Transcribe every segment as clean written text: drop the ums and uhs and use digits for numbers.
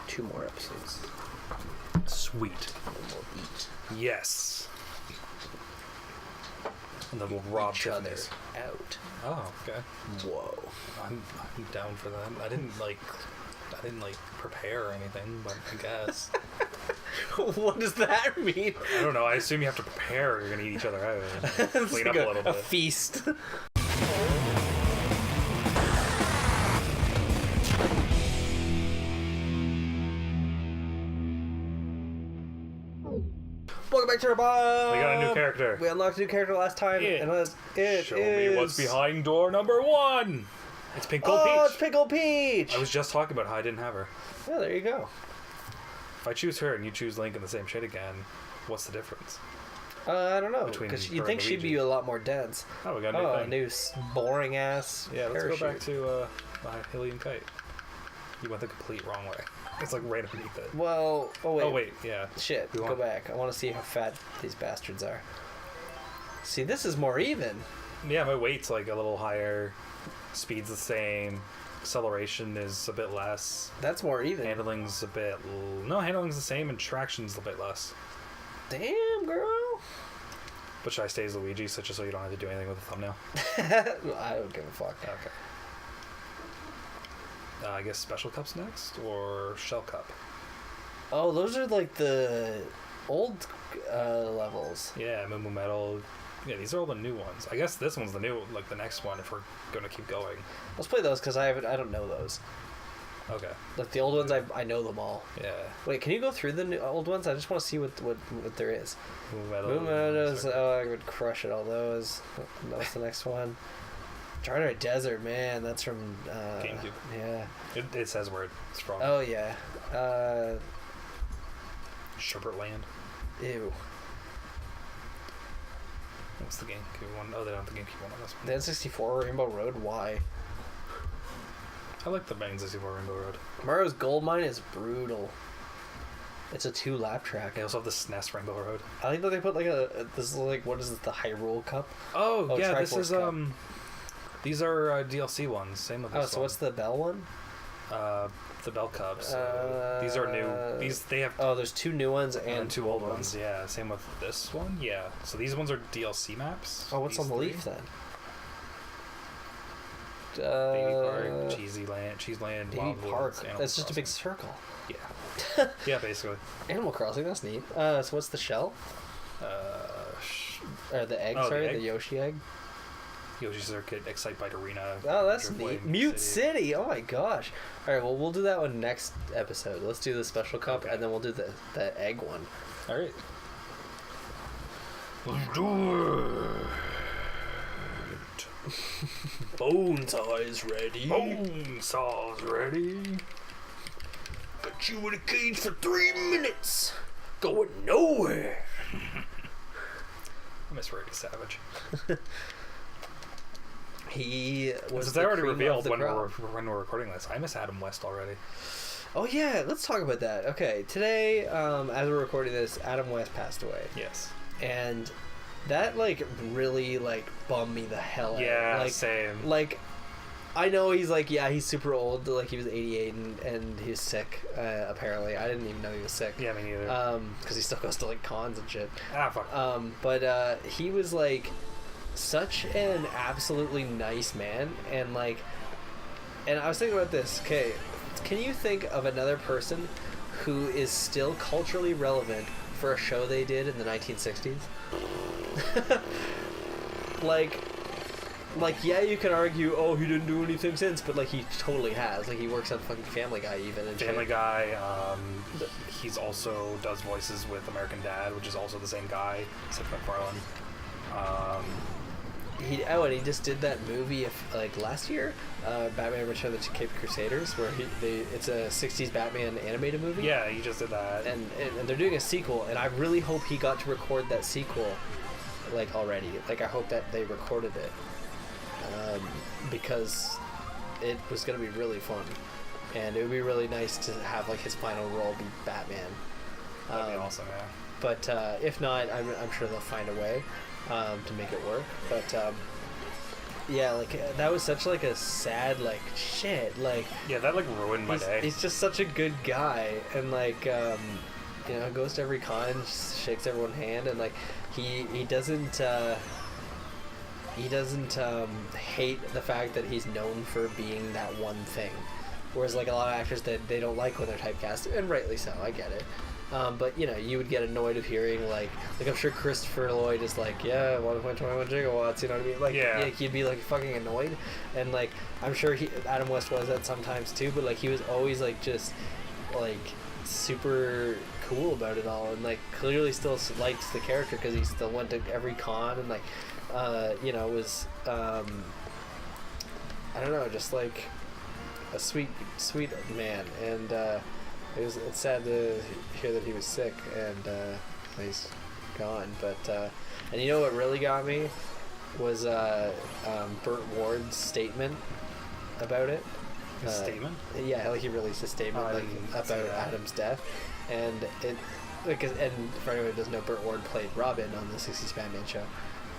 2 more episodes. Sweet. And we'll eat Yes. And then we'll rob each other Tiffany's. out. Oh, okay. Whoa. I'm down for that. I didn't prepare or anything, but I guess. What does that mean? I don't know. I assume you have to prepare or you're going to eat each other out. And clean up a little bit. A feast. Welcome back to TurnipBomb! We got a new character. We unlocked a new character last time, and Show me what's behind door number 1! It's Pink Gold Peach! Oh, it's Pink Gold Peach! I was just talking about how I didn't have her. Yeah, there you go. If I choose her and you choose Link in the same shit again, what's the difference? I don't know, Between because her you'd think and she'd be Luigi. a lot more dense. Oh, we got a new Oh, thing. new boring ass Yeah, let's parachute. go back to the Hylian Kite. You went the complete wrong way. It's like right underneath it. Well, oh wait. Yeah. Shit, We go want- back. I want to see how fat these bastards are. See, this is more even. Yeah, my weight's like a little higher. Speed's the same. Acceleration is a bit less. That's more even. Handling's a bit... No, handling's the same and traction's a bit less. Damn, girl. But should I stay as Luigi just so you don't have to do anything with the thumbnail? I don't give a fuck. Okay. I guess Special Cup's next, or Shell Cup? Oh, those are like the old levels. Yeah, Moo Metal. Yeah, these are all the new ones. I guess this one's the new, like the next one if we're going to keep going. Let's play those because I don't know those. Okay. Like the old ones, I know them all. Yeah. Wait, can you go through the new, old ones? I just want to see what there is. Moo Metal. Moo Meadows, I would crush it. All those. What's the next one? Charter Desert, man. That's from GameCube. Yeah. It says where it's from. Oh yeah. Sherbert Land. Ew. What's the GameCube one? Oh, they don't have the GameCube one on this one. The N64 Rainbow Road. Why? I like the N64 Rainbow Road. Mario's Gold Mine is brutal. It's a 2-lap track. They also have the SNES Rainbow Road. I think that they put like this is like, what is this, the Hyrule Cup? Oh yeah, this Triforce is Cup. These are DLC ones. Same with this Oh, so one. what's the Bell one? The Bell Cups. These are new. They have Oh, there's 2 new ones and 2 old ones. Yeah, same with this one. Yeah. So these ones are DLC maps. Oh, what's These on the 3. leaf then? Baby Park, Cheesy Land, Cheese Land, Baby Wild Park. Woods, Animal That's just a big Crossing. circle. Yeah. Yeah, basically. Animal Crossing, that's neat. So what's the shell? Or the egg, Oh, the sorry, egg? the Yoshi egg. Yoshi Circuit, Excitebike Arena. Oh, that's Driftway, neat. Mute City. Oh my gosh. All right, well, we'll do that one next episode. Let's do the special cup, Okay. and then we'll do the egg one. All right. Let's do it. Bone saw is ready. Bone saw's ready. Got you in a cage for 3 minutes. Going nowhere. I miss Randy Savage. He was. Since the I already cream of revealed the when crop. we're recording this, I miss Adam West already. Oh yeah, let's talk about that. Okay, today, as we're recording this, Adam West passed away, Yes. and that like really like bummed me the hell out. Yeah, like, same. Like, I know he's like, yeah, he's super old. Like he was 88 and he was sick. Apparently, I didn't even know he was sick. Yeah, me neither. Because he still goes to like cons and shit. Fuck. But he was like such an absolutely nice man, and like, and I was thinking about this. Okay, can you think of another person who is still culturally relevant for a show they did in the 1960s? Like, yeah, you can argue, oh, he didn't do anything since, but like he totally has. Like he works on fucking Family Guy even. And Family shit. Guy. He's also does voices with American Dad, which is also the same guy, Seth MacFarlane. And he just did that movie like last year, Batman Return of the Cape Crusaders, where it's a 60s Batman animated movie. Yeah, he just did that. And they're doing a sequel, and I really hope he got to record that sequel, like already. Like I hope that they recorded it, because it was gonna be really fun, and it would be really nice to have like his final role be Batman. That'd be awesome, yeah. But if not, I'm sure they'll find a way to make it work. But Yeah, like that was such like a sad like shit. Like Yeah, that like ruined my day. he's just such a good guy, and like you know, goes to every con, shakes everyone's hand, and like he doesn't hate the fact that he's known for being that one thing. Whereas like a lot of actors that they don't like when they're typecast, and rightly so, I get it. But you know, you would get annoyed of hearing like I'm sure Christopher Lloyd is like, yeah, 1.21 gigawatts, you know what I mean? Like, yeah, you'd be like fucking annoyed, and like I'm sure Adam West was that sometimes too, but like he was always like just like super cool about it all, and like clearly still likes the character because he still went to every con, and like you know, was I don't know, just like a sweet man, and it's sad to hear that he was sick and he's gone. But and you know what really got me was Burt Ward's statement about it. His statement? Yeah, like he released a statement about Adam's death, and it like, and for anyone who doesn't know, Burt Ward played Robin on the 60s Batman show,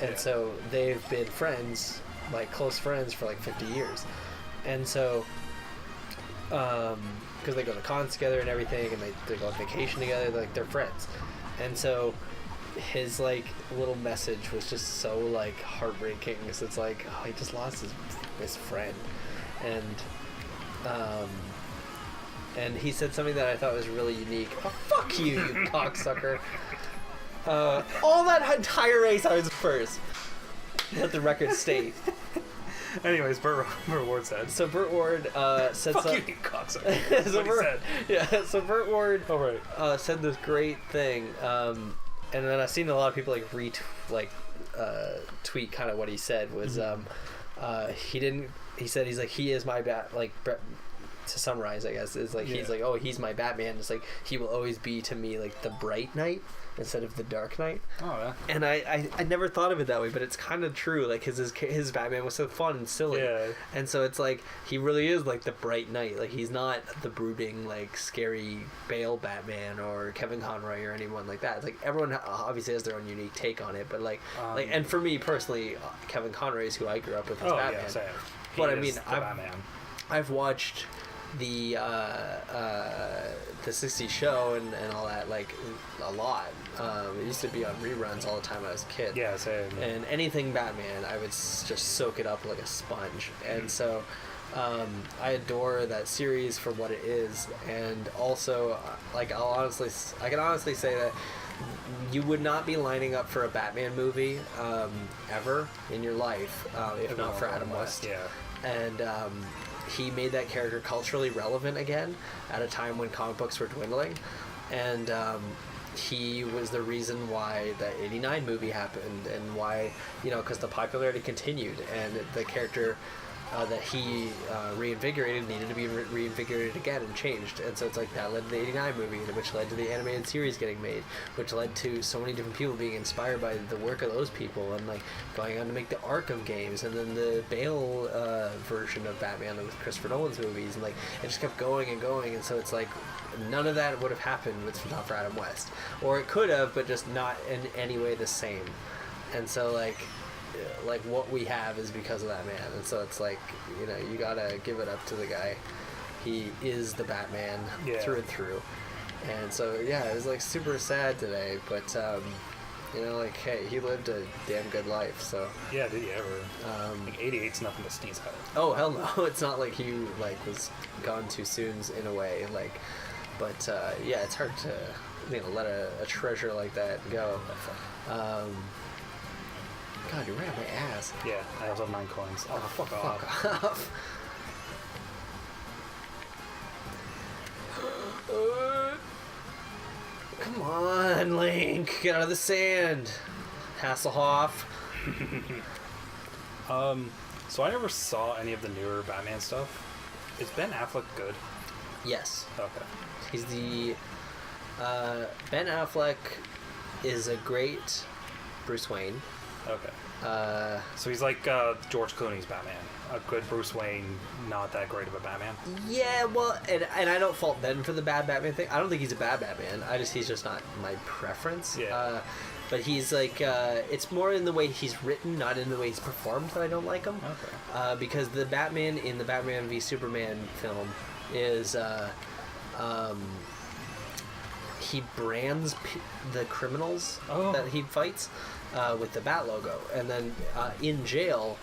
and so they've been friends, like close friends, for like 50 years, and so because they go to cons together and everything, and they go on vacation together, like they're friends, and so his like little message was just so like heartbreaking, because it's like, oh, he just lost his friend, and he said something that I thought was really unique. Oh, fuck you, you cocksucker. All that entire race I was first. Let the record state. Anyways, Burt Ward said. So Burt Ward said fuck something. you cocksucker. So what he said. Yeah, so Burt Ward right. said this great thing, and then I've seen a lot of people like tweet kind of what he said was he said he is my to summarize, I guess, is like he's like, oh, he's my Batman. It's like he will always be to me like the bright knight instead of the dark knight. Oh yeah. And I never thought of it that way, but it's kind of true. Like his Batman was so fun and silly. Yeah. And so it's like he really is like the bright knight. Like he's not the brooding, like scary Bale Batman or Kevin Conroy or anyone like that. It's like everyone obviously has their own unique take on it, but like and for me personally, Kevin Conroy is who I grew up with as Batman. Yeah, same. But I mean, I've watched the 60s show and all that like a lot. It used to be on reruns all the time when I was a kid. Yeah, same. And anything Batman, I would just soak it up like a sponge. And so I adore that series for what it is. And also, like I can honestly say that you would not be lining up for a Batman movie ever in your life if not for Adam West. Yeah. And he made that character culturally relevant again at a time when comic books were dwindling, and he was the reason why the 89 movie happened, and why, you know, because the popularity continued, and the character that he reinvigorated needed to be reinvigorated again and changed. And so it's like that led to the 89 movie, which led to the animated series getting made, which led to so many different people being inspired by the work of those people, and like going on to make the Arkham games, and then the Bale version of Batman with Christopher Nolan's movies, and like it just kept going and going. And so it's like none of that would have happened with not for Adam West, or it could have, but just not in any way the same. And so like what we have is because of that man. And so it's like, you know, you gotta give it up to the guy. He is the Batman through and through. And so yeah, it was like super sad today, but you know, like, hey, he lived a damn good life. So yeah, did he ever? Like 88's nothing to sneeze at. Oh hell no. It's not like he like was gone too soon in a way, like, but yeah, it's hard to, you know, let a treasure like that go. God, you ran my ass. Yeah, I also have 9 coins. Oh, fuck off. Come on, Link. Get out of the sand. Hasselhoff. So I never saw any of the newer Batman stuff. Is Ben Affleck good? Yes. Okay. He's the... Ben Affleck is a great Bruce Wayne. Okay. So he's like George Clooney's Batman. A good Bruce Wayne, not that great of a Batman. Yeah, well, and I don't fault Ben for the bad Batman thing. I don't think he's a bad Batman. He's just not my preference. Yeah. But he's like, it's more in the way he's written, not in the way he's performed that I don't like him. Okay. Because the Batman in the Batman v Superman film is, he brands the criminals that he fights with the Bat logo, and then in jail,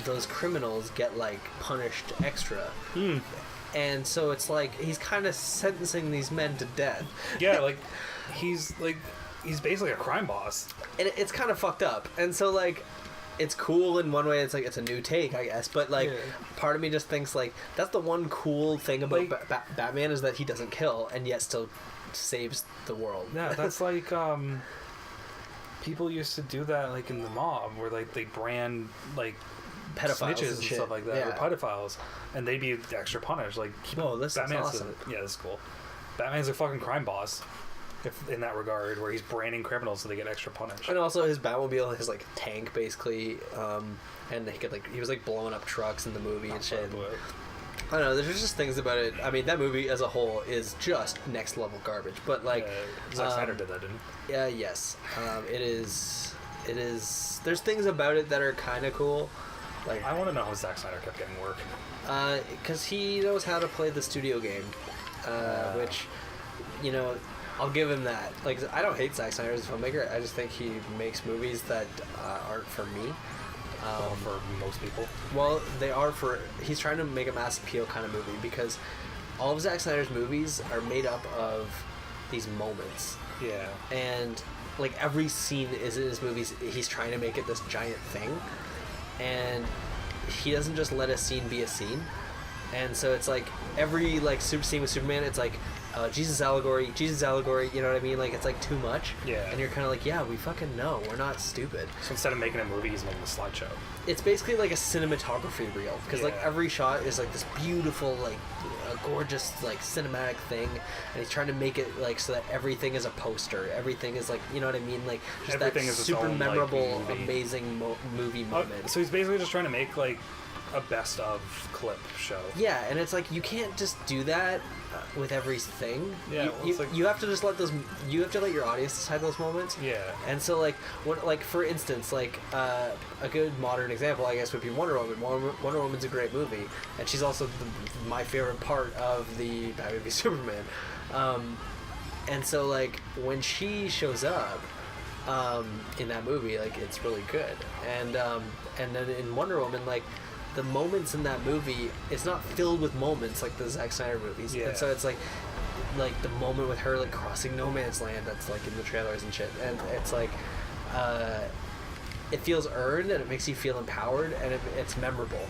those criminals get like punished extra. And so it's like he's kind of sentencing these men to death. Yeah, he's basically a crime boss. And it's kind of fucked up. And so like it's cool in one way. It's like it's a new take, I guess. But like part of me just thinks like that's the one cool thing about Batman is that he doesn't kill and yet still saves the world. Yeah, that's like people used to do that like in the mob where like they brand like pedophiles snitches and stuff like that, or pedophiles, and they'd be extra punished. Like, this is awesome. This is cool. Batman's a fucking crime boss, if in that regard, where he's branding criminals so they get extra punished. And also his Batmobile, his like tank basically, and he was like blowing up trucks in the movie and shit. I don't know. There's just things about it. I mean, that movie as a whole is just next level garbage. But like, Zack Snyder did that, didn't he? Yeah. Yes. It is. There's things about it that are kind of cool. Like, I want to know how Zack Snyder kept getting work. Because he knows how to play the studio game, which, you know, I'll give him that. Like, I don't hate Zack Snyder as a filmmaker. I just think he makes movies that aren't for me. For most people. Well, they are for... He's trying to make a mass appeal kind of movie because all of Zack Snyder's movies are made up of these moments. Yeah. And, like, every scene is in his movies. He's trying to make it this giant thing. And he doesn't just let a scene be a scene. And so it's like every like super scene with Superman, it's like Jesus allegory, you know what I mean? Like it's like too much. Yeah. And you're kind of like, yeah, we fucking know, we're not stupid. So instead of making a movie, he's making a slideshow. It's basically like a cinematography reel because like every shot is like this beautiful, like gorgeous, like cinematic thing, and he's trying to make it like so that everything is a poster. Everything is like, you know what I mean? Like just everything that is super memorable, like, amazing movie moment. So he's basically just trying to make like a best of clip show. Yeah, and it's like you can't just do that with everything. Yeah, you have to just let those. You have to let your audience decide those moments. Yeah. And so like, like for instance, like a good modern example, I guess, would be Wonder Woman. Wonder Woman's a great movie, and she's also my favorite part of the Batman v Superman. And so like when she shows up in that movie, like it's really good. And then in Wonder Woman, like, the moments in that movie, it's not filled with moments like the Zack Snyder movies. Yeah. And so it's like the moment with her like crossing no man's land that's like in the trailers and shit. And it's like it feels earned and it makes you feel empowered and it's memorable.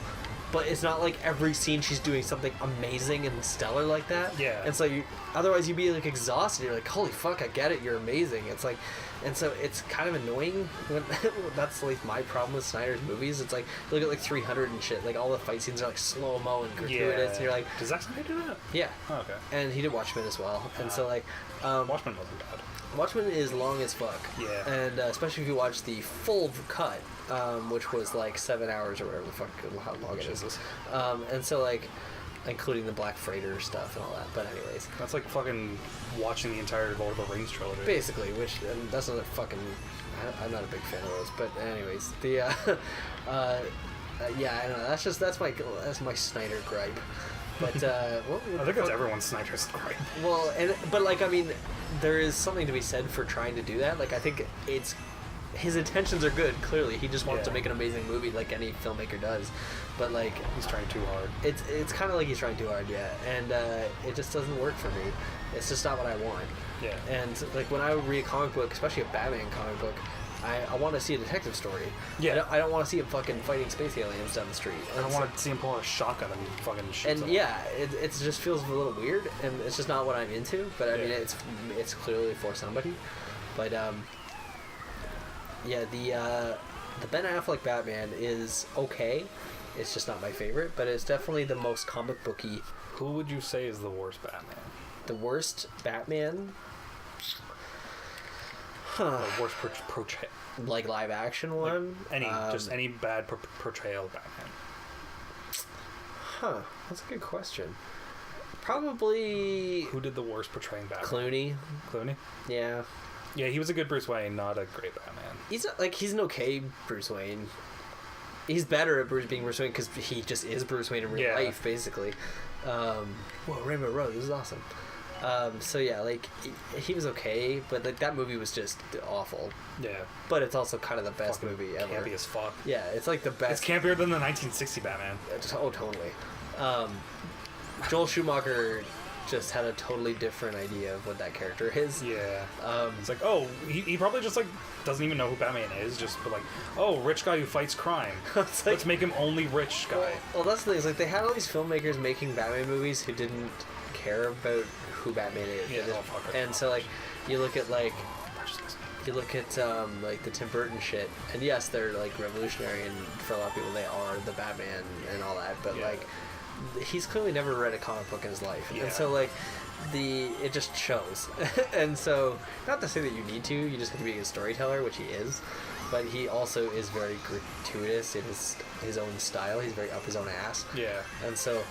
But it's not like every scene she's doing something amazing and stellar like that. Yeah. And so otherwise you'd be like exhausted. You're like, holy fuck, I get it, you're amazing. It's like, and so it's kind of annoying when that's like my problem with Snyder's movies. It's like you look at like 300 and shit, like all the fight scenes are like slow mo and gratuitous. And you're like, does Zack Snyder do that? Yeah. Oh, okay. And he did Watchmen as well. And so like Watchmen wasn't bad. Watchmen is long as fuck. Yeah. And especially if you watch the full cut, which was like 7 hours or whatever the fuck, how long it is. And so like, including the Black Freighter stuff and all that. But anyways. That's like fucking watching the entire Lord of the Rings trilogy. Basically, which, and that's another fucking, I'm not a big fan of those. But anyways, the, yeah, I don't know. That's my Snyder gripe. But, I think that's everyone's Snyder's gripe. Well, but like, I mean, there is something to be said for trying to do that. Like, I think his intentions are good, clearly. He just wants to make an amazing movie like any filmmaker does. But like, he's trying too hard. It's kind of like he's trying too hard, yeah. And it just doesn't work for me. It's just not what I want. Yeah. And like when I read a comic book, especially a Batman comic book, I want to see a detective story. Yeah. I don't want to see him fucking fighting space aliens down the street. I don't want to see him pull a shotgun and fucking shoot. And yeah, it just feels a little weird, and it's just not what I'm into. But I mean, it's clearly for somebody. But yeah, the Ben Affleck Batman is okay. It's just not my favorite, but it's definitely the most comic booky. Who would you say is the worst Batman? The worst Batman? The worst portrayal. Like live action one? Just any bad portrayal of Batman. That's a good question. Probably... Who did the worst portraying Batman? Clooney? Yeah. Yeah, he was a good Bruce Wayne, not a great Batman. He's an okay Bruce Wayne. He's better at being Bruce Wayne because he just is Bruce Wayne in real life, basically. Whoa, Rainbow Road, this is awesome. So yeah, like, he was okay, but like that movie was just awful. Yeah. But it's also kind of the best movie ever. Campy as fuck. Yeah, it's like the best. It's campier than the 1960 Batman. Totally. Joel Schumacher just had a totally different idea of what that character is. Yeah. It's like, oh, he probably just like doesn't even know who Batman is. Just like, oh, rich guy who fights crime. Let's make him only rich guy. Well, that's the thing. It's like they had all these filmmakers making Batman movies who didn't care about who Batman is. Yeah. And so like you look at like the Tim Burton shit, and yes, they're like revolutionary, and for a lot of people they are the Batman and all that, but like he's clearly never read a comic book in his life, and so like it just shows. And so, not to say that you need to, you just have to be a storyteller, which he is, but he also is very gratuitous in his own style. He's very up his own ass. Yeah. And so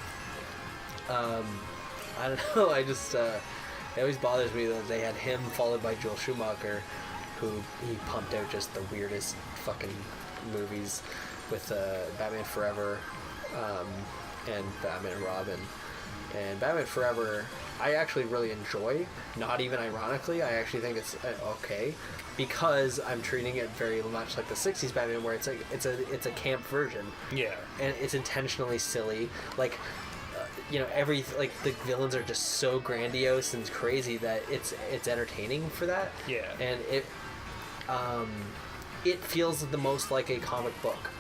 I don't know, I just it always bothers me that they had him followed by Joel Schumacher, who he pumped out just the weirdest fucking movies with Batman Forever, and Batman and Robin. And Batman Forever, I actually really enjoy. Not even ironically, I actually think it's okay, because I'm treating it very much like the '60s Batman, where it's like it's a camp version. Yeah. And it's intentionally silly, like. The villains are just so grandiose and crazy that it's entertaining for that. Yeah. And it feels the most like a comic book,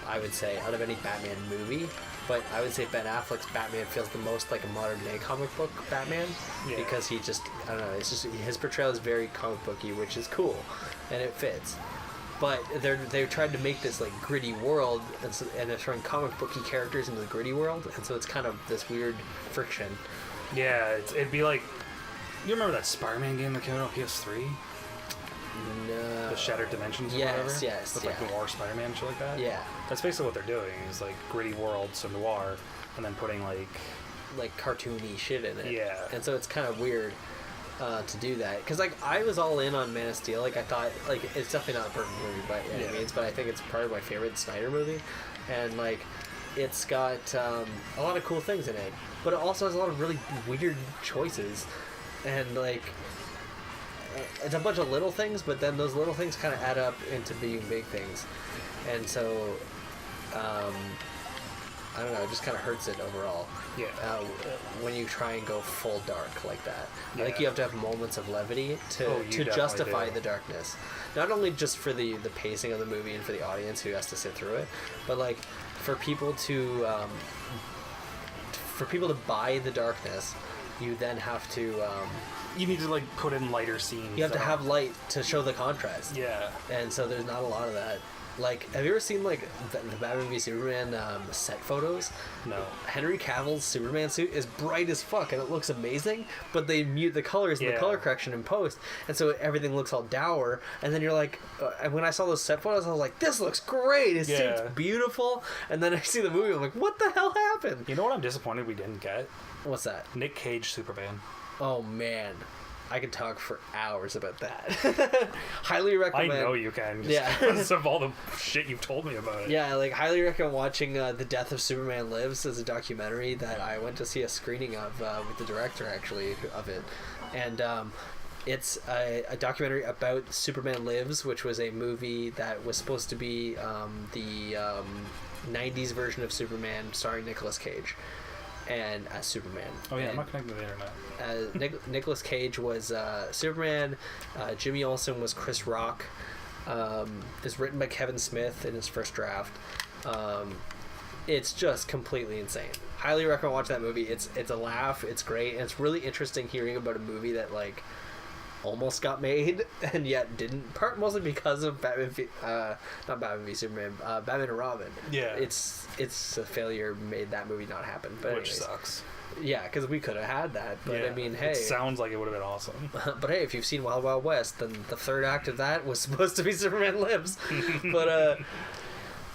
I would say, out of any Batman movie. But I would say Ben Affleck's Batman feels the most like a modern day comic book Batman, because he just, I don't know, it's just his portrayal is very comic booky, which is cool, and it fits. But they tried to make this like gritty world, and they're throwing comic booky characters into the gritty world, and so it's kind of this weird friction. Yeah, it'd be like, you remember that Spider-Man game that came out on PS3? No. The Shattered Dimensions or whatever? Yes, with like noir Spider-Man and shit like that? Yeah. That's basically what they're doing, is like gritty world, so noir, and then putting like cartoony shit in it. Yeah. And so it's kind of weird to do that, because like I was all in on Man of Steel. Like I thought, like, it's definitely not a perfect movie by any means, but I think it's probably my favorite Snyder movie, and like it's got a lot of cool things in it, but it also has a lot of really weird choices, and like it's a bunch of little things, but then those little things kind of add up into being big things, and so I don't know, it just kind of hurts it overall. Yeah. When you try and go full dark like that. Yeah. I think you have to have moments of levity to justify the darkness. Not only just for the pacing of the movie and for the audience who has to sit through it, but like for people to buy the darkness, you then have to you need to like put in lighter scenes. You have to have light to show the contrast. Yeah. And so there's not a lot of that. Like, have you ever seen like the Batman v Superman set photos? No. Henry Cavill's Superman suit is bright as fuck and it looks amazing, but they mute the colors in the color correction in post, and so everything looks all dour. And then you're like, and when I saw those set photos, I was like, this looks great. His suit's beautiful. And then I see the movie, I'm like, what the hell happened? You know what I'm disappointed we didn't get? What's that? Nick Cage Superman. Oh man. I could talk for hours about that. Highly recommend. I know you can. Because of all the shit you've told me about it. Yeah, like highly recommend watching The Death of Superman Lives as a documentary that I went to see a screening of with the director actually of it, and it's a documentary about Superman Lives, which was a movie that was supposed to be the 90s version of Superman starring Nicolas Cage. And as Superman. Oh yeah, I'm not connected to the internet. Nicolas Cage was Superman. Jimmy Olsen was Chris Rock. It's written by Kevin Smith in his first draft. It's just completely insane. Highly recommend watch that movie. It's a laugh. It's great, and it's really interesting hearing about a movie that like almost got made and yet didn't. Mostly because of Batman and Robin. Yeah, it's a failure made that movie not happen. But which sucks. Yeah, because we could have had that, but Yeah, I mean, hey. It sounds like it would have been awesome. But hey, if you've seen Wild Wild West, then the third act of that was supposed to be Superman Lives. But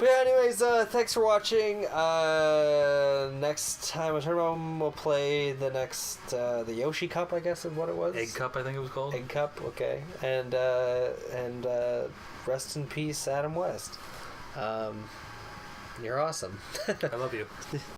yeah, anyways, thanks for watching. Next time on TurnipBomb, we'll play the the Yoshi Cup, I guess is what it was. Egg Cup, I think it was called. Egg Cup, okay. And rest in peace, Adam West. You're awesome. I love you.